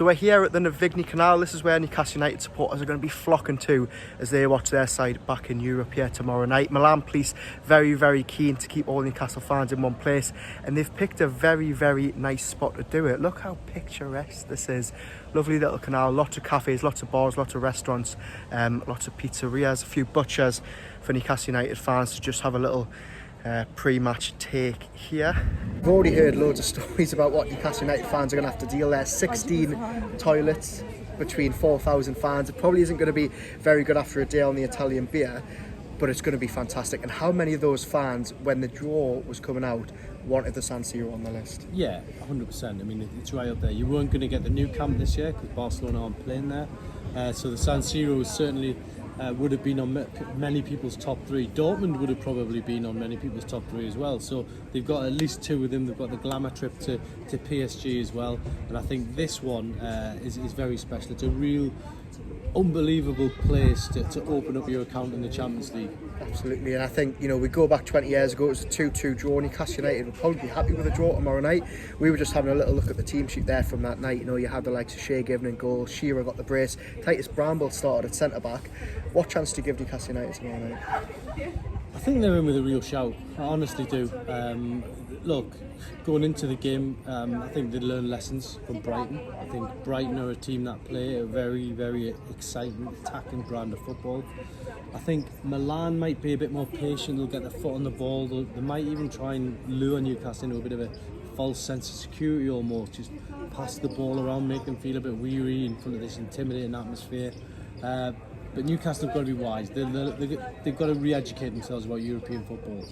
So we're here at the Navigny Canal. This is where Newcastle United supporters are going to be flocking to as they watch their side back in Europe here tomorrow night. Milan police very, very keen to keep all Newcastle fans in one place, and they've picked a very, very nice spot to do it. Look how picturesque this is. Lovely little canal, lots of cafes, lots of bars, lots of restaurants, lots of pizzerias, a few butchers for Newcastle United fans to just have a little pre-match take here. We've already heard loads of stories about what Newcastle United fans are going to have to deal there. 16 toilets between 4,000 fans. It probably isn't going to be very good after a day on the Italian beer, but it's going to be fantastic. And how many of those fans, when the draw was coming out, wanted the San Siro on the list? Yeah, 100%. I mean, it's right up there. You weren't going to get the new camp this year because Barcelona aren't playing there. So the San Siro certainly would have been on many people's top three. Dortmund would have probably been on many people's top three as well. So they've got at least two of them. They've got the glamour trip to PSG as well. And I think this one is very special. It's a real unbelievable place to open up your account in the Champions League. Absolutely, and I think, you know, we go back 20 years ago, it was a 2-2 draw. Newcastle United would probably be happy with a draw tomorrow night. We were just having a little look at the team sheet there from that night. You know, you had the likes of Shea Given in goal, Shearer got the brace, Titus Bramble started at centre-back. What chance do you give Newcastle United tomorrow night? I think they're in with a real shout. I honestly do. Look, going into the game, I think they learned lessons from Brighton. I think Brighton are a team that play a very, very exciting, attacking brand of football. I think Milan might be a bit more patient. They'll get their foot on the ball. They might even try and lure Newcastle into a bit of a false sense of security almost. Just pass the ball around, make them feel a bit weary in front of this intimidating atmosphere. But Newcastle have got to be wise. They've got to re-educate themselves about European football.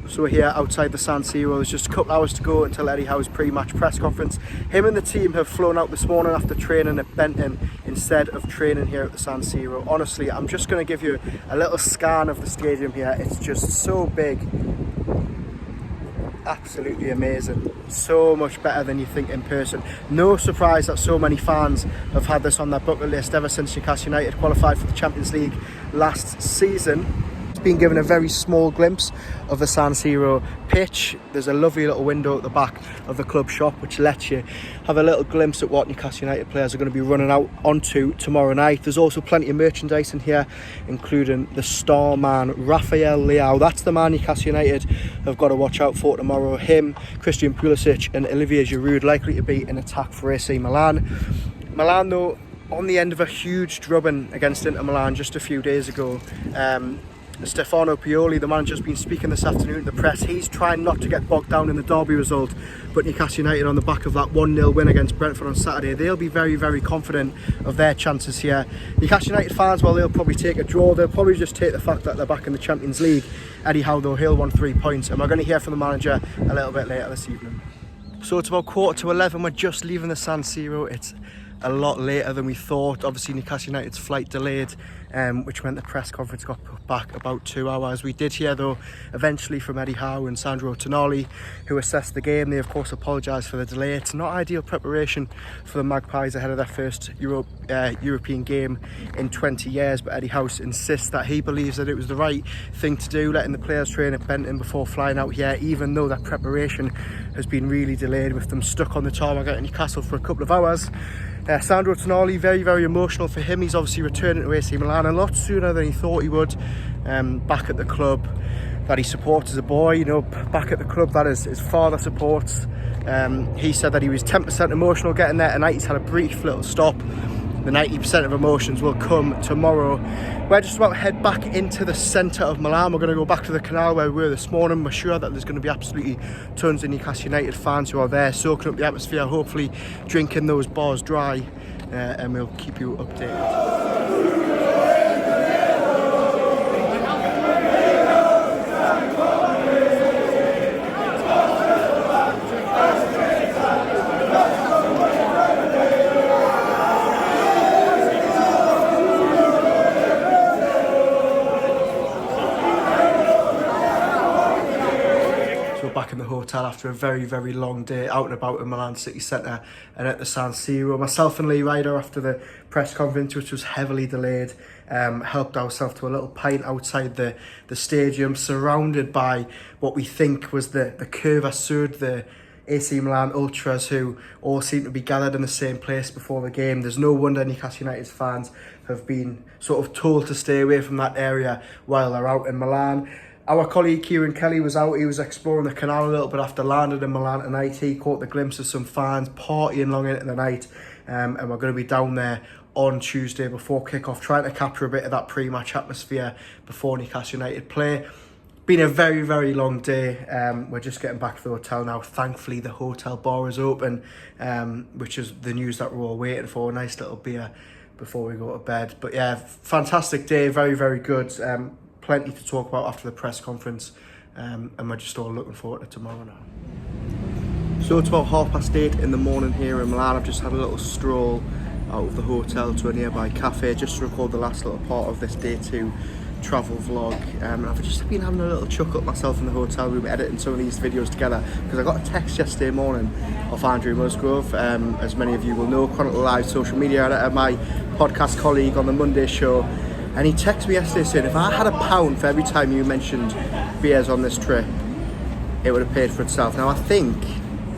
So we're here outside the San Siro. There's just a couple hours to go until Eddie Howe's pre-match press conference. Him and the team have flown out this morning after training at Benton instead of training here at the San Siro. Honestly, I'm just going to give you a little scan of the stadium here. It's just so big. Absolutely amazing. So much better than you think in person. No surprise that so many fans have had this on their bucket list ever since Newcastle United qualified for the Champions League last season. It's been given a very small glimpse of the San Siro pitch. There's a lovely little window at the back of the club shop which lets you have a little glimpse at what Newcastle United players are going to be running out onto tomorrow night. There's also plenty of merchandise in here, including the star man Rafael Leao. That's the man Newcastle United have got to watch out for tomorrow. Him, Christian Pulisic and Olivier Giroud likely to be in attack for AC Milan. Milan, though, on the end of a huge drubbing against Inter Milan just a few days ago. Stefano Pioli, the manager's been speaking this afternoon to the press. He's trying not to get bogged down in the derby result, but Newcastle United on the back of that 1-0 win against Brentford on Saturday, they'll be very, very confident of their chances here. Newcastle United fans, well, they'll probably take a draw. They'll probably just take the fact that they're back in the Champions League. Eddie Howe, though, he'll won 3 points, and we're going to hear from the manager a little bit later this evening. So it's about 11:15. We're just leaving the San Siro. It's a lot later than we thought. Obviously Newcastle United's flight delayed, which meant the press conference got put back about 2 hours. We did hear, though, eventually from Eddie Howe and Sandro Tonali, who assessed the game. They of course apologised for the delay. It's not ideal preparation for the Magpies ahead of their first European game in 20 years, but Eddie Howe insists that he believes that it was the right thing to do, letting the players train at Benton before flying out here, even though that preparation has been really delayed with them stuck on the tarmac at Newcastle for a couple of hours. Sandro Tonali, very, very emotional for him. He's obviously returning to AC Milan a lot sooner than he thought he would. Back at the club that he supports as a boy, you know, back at the club that his father supports. He said that he was 10% emotional getting there tonight. He's had a brief little stop. The 90% of emotions will come tomorrow. We're just about to head back into the centre of Milan. We're going to go back to the canal where we were this morning. We're sure that there's going to be absolutely tons of Newcastle United fans who are there soaking up the atmosphere, hopefully drinking those bars dry, and we'll keep you updated. Back in the hotel after a very, very long day out and about in Milan city centre and at the San Siro. Myself and Lee Ryder, after the press conference, which was heavily delayed, helped ourselves to a little pint outside the stadium, surrounded by what we think was the Curva Sud, the AC Milan Ultras, who all seem to be gathered in the same place before the game. There's no wonder Newcastle United's fans have been sort of told to stay away from that area while they're out in Milan. Our colleague Kieran Kelly was out. He was exploring the canal a little bit after landing in Milan tonight. He caught the glimpse of some fans partying long into the night, and we're going to be down there on Tuesday before kick-off, trying to capture a bit of that pre-match atmosphere before Newcastle United play. Been a very, very long day. We're just getting back to the hotel now. Thankfully, the hotel bar is open, which is the news that we're all waiting for. A nice little beer before we go to bed. But yeah, fantastic day. Very, very good. Plenty to talk about after the press conference, and we're just all looking forward to tomorrow now. So it's about 8:30 in the morning here in Milan. I've just had a little stroll out of the hotel to a nearby cafe just to record the last little part of this day 2 travel vlog. I've just been having a little chuckle at myself in the hotel room editing some of these videos together, because I got a text yesterday morning off Andrew Musgrove, as many of you will know, Chronicle Live social media editor, my podcast colleague on the Monday show, and he texted me yesterday saying if I had £1 for every time you mentioned beers on this trip, it would have paid for itself. Now I think,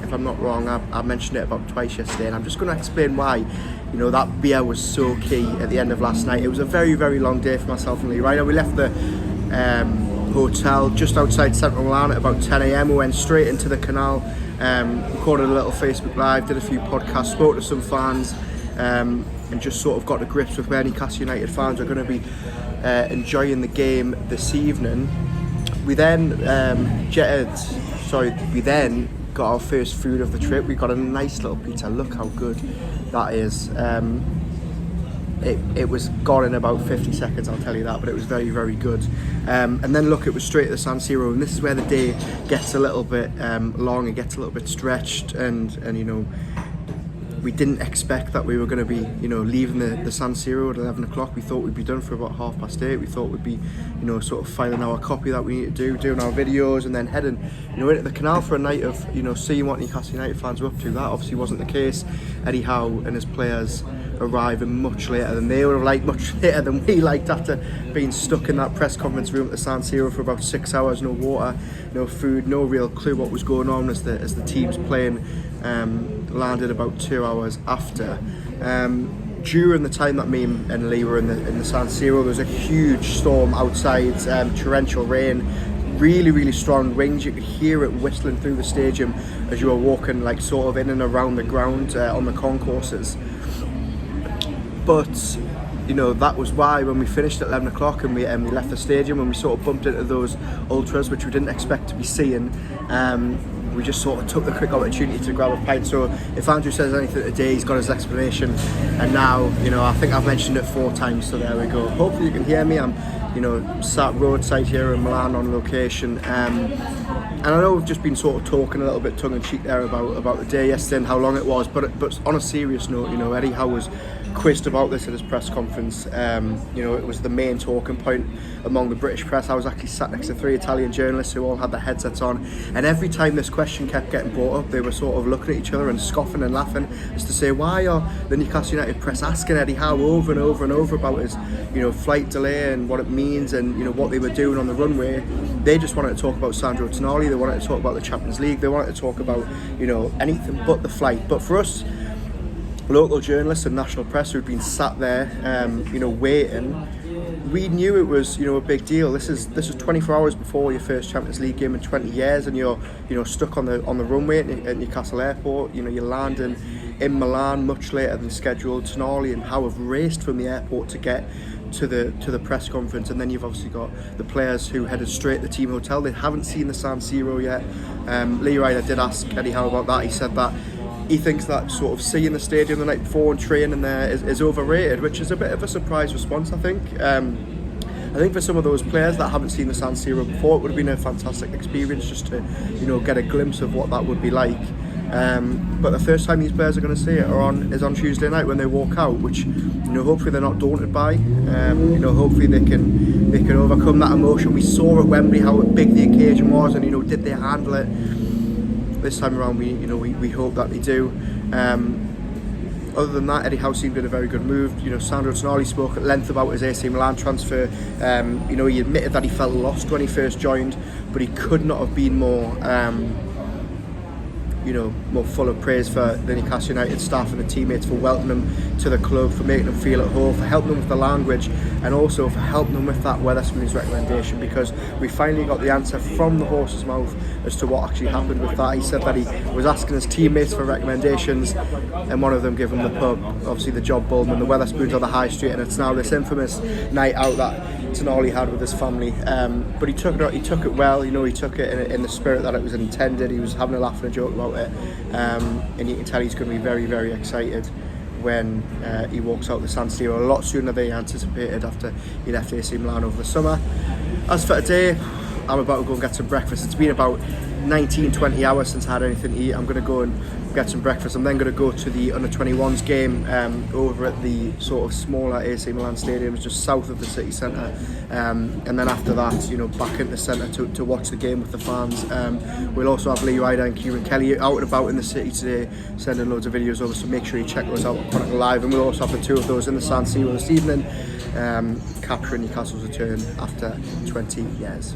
if I'm not wrong, I mentioned it about twice yesterday, and I'm just going to explain why. You know, that beer was so key at the end of last night. It was a very, very long day for myself and Lee Ryder. We left the hotel just outside central Milan at about 10 a.m. We went straight into the canal, recorded a little Facebook Live, did a few podcasts, spoke to some fans, and just sort of got to grips with where Newcastle United fans are going to be enjoying the game this evening. We then got our first food of the trip. We got a nice little pizza. Look how good that is. It was gone in about 50 seconds, I'll tell you that, but it was very, very good. And then look, it was straight to the San Siro, and this is where the day gets a little bit long, it gets a little bit stretched, and you know, we didn't expect that we were going to be, you know, leaving the San Siro at 11 o'clock. We thought we'd be done for about 8:30. We thought we'd be, you know, sort of filing our copy that we need to do, doing our videos, and then heading, you know, into the canal for a night of, you know, seeing what Newcastle United fans were up to. That obviously wasn't the case. Eddie Howe and his players arriving much later than they would have liked, much later than we liked, after being stuck in that press conference room at the San Siro for about 6 hours. No water, no food, no real clue what was going on as the teams playing landed about 2 hours after. During the time that me and Lee were in the San Siro, there was a huge storm outside, torrential rain, really, really strong winds. You could hear it whistling through the stadium as you were walking, like, sort of in and around the ground on the concourses. But you know, that was why when we finished at 11 o'clock and we left the stadium, and we sort of bumped into those ultras, which we didn't expect to be seeing, we just sort of took the quick opportunity to grab a pint. So if Andrew says anything today, he's got his explanation. And now, you know, I think I've mentioned it 4 times, so there we go. Hopefully you can hear me. I'm, you know, sat roadside here in Milan on location. And I know we've just been sort of talking a little bit tongue-in-cheek there about the day yesterday and how long it was, but on a serious note, you know, Eddie Howe was quizzed about this at his press conference. You know, it was the main talking point among the British press. I was actually sat next to 3 Italian journalists who all had their headsets on, and every time this question kept getting brought up, they were sort of looking at each other and scoffing and laughing as to say, why are the Newcastle United press asking Eddie Howe over and over and over about his, you know, flight delay and what it means, and, you know, what they were doing on the runway. They just wanted to talk about Sandro Tonali, they wanted to talk about the Champions League, they wanted to talk about, you know, anything but the flight. But for us, local journalists and national press who'd been sat there, you know, waiting, we knew it was, you know, a big deal. This is 24 hours before your first Champions League game in 20 years, and you're, you know, stuck on the runway at Newcastle Airport. You know, you're landing in Milan much later than scheduled. Tonali and Howe have raced from the airport to get to the press conference, and then you've obviously got the players who headed straight to the team hotel. They haven't seen the San Siro yet. Lee Ryder did ask Eddie Howe about that. He said that he thinks that sort of seeing the stadium the night before and training there is overrated, which is a bit of a surprise response, I think. I think for some of those players that haven't seen the San Siro before, it would have been a fantastic experience just to, you know, get a glimpse of what that would be like. But the first time these players are going to see it is on Tuesday night when they walk out, which, you know, hopefully they're not daunted by. You know, hopefully they can overcome that emotion. We saw at Wembley how big the occasion was, and, you know, did they handle it? This time around, we hope that they do. Other than that, Eddie Howe seemed in a very good mood. You know, Sandro Tonali spoke at length about his AC Milan transfer. You know, he admitted that he felt lost when he first joined, but he could not have been more you know, more full of praise for the Newcastle United staff and the teammates for welcoming them to the club, for making them feel at home, for helping them with the language, and also for helping them with that Wetherspoon's recommendation, because we finally got the answer from the horse's mouth as to what actually happened with that. He said that he was asking his teammates for recommendations, and one of them gave him the pub, obviously the Job Bullman, the Wetherspoons on the High Street, and it's now this infamous night out that Tonali had with his family. But he took it well, you know, he took it in the spirit that it was intended. He was having a laugh and a joke about it, and you can tell he's going to be very, very excited when he walks out the San Siro a lot sooner than he anticipated after he left AC Milan over the summer. As for today, I'm about to go and get some breakfast. It's been about 19-20 hours since I had anything to eat. I'm going to go and get some breakfast. I'm then going to go to the under-21s game over at the sort of smaller AC Milan stadiums just south of the city centre, and then after that, you know, back into the centre to watch the game with the fans. We'll also have Lee Ryder and Kieran Kelly out and about in the city today, sending loads of videos over, so make sure you check those out on Chronicle Live, and we'll also have the two of those in the San Siro this evening, capturing Newcastle's return after 20 years.